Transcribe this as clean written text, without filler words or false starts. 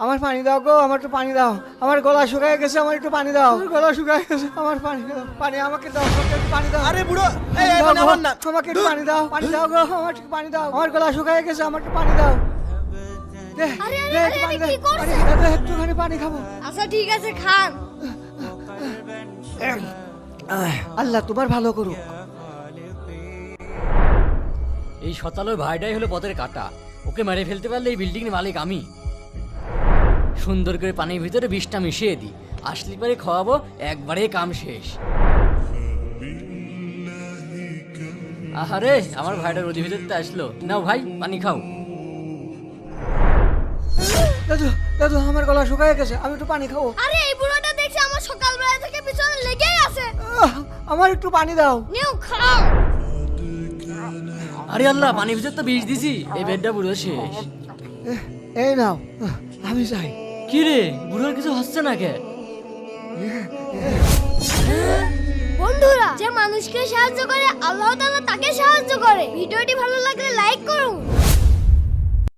আমার পানি দাও গো, আমার একটু পানি দাও। আমার গলা শুকায় গেছে, আমার একটু পানি দাও। আমার গলা শুকায় গেছে, আমার পানি দাও। পানি আমাকে দাও, আমাকে একটু পানি দাও। আরে বুড়ো, এই দাও মানে গো, আমার না। আমাকে একটু পানি দাও, পানি দাও গো, আমার একটু পানি দাও। আমার গলা শুকায় গেছে, আমার একটু পানি দাও। দে, আরে, দে, আরে, একটু পানি আরে, দে। কি করছে? পানি দে, একটুখানি পানি খাবো। আচ্ছা ঠিক আছে খান। আল্লাহ তোমার ভালো করুক। এই শতালোর ভাইটাই হলো পথের কাটা। ওকে মেরে ফেলতে পারলে এই বিল্ডিং এর মালিক আমি। সুন্দর করে পানির ভিতরে বিষটা মিশিয়ে দিই, আসলি পারে খাওয়াবো, একবারে কাম শেষ। আহারে আমার ভাইটা রোদি ভিতরতে আসলো। নাও ভাই পানি খাও। দাদু, দাদু, আমার গলা শুকায় গেছে, আমি একটু পানি খাবো। আরে এই বুড়োটা দেখছি আমার সকালবেলা থেকে পিছনে লেগেই আছে। আমার একটু পানি দাও। নিও খাও। আরে আল্লাহ, পানির ভিতর তো বিষ দিছি, এই বেডটা পুরো শেষ। এই নাও, আমি যাই। কি রে, বুড়োর কিছু হচ্ছে না কে? বন্ধুরা, যে মানুষকে সাহায্য করে আল্লাহ তাআলা তাকে সাহায্য করে। ভিডিওটি ভালো লাগলে লাইক করুন।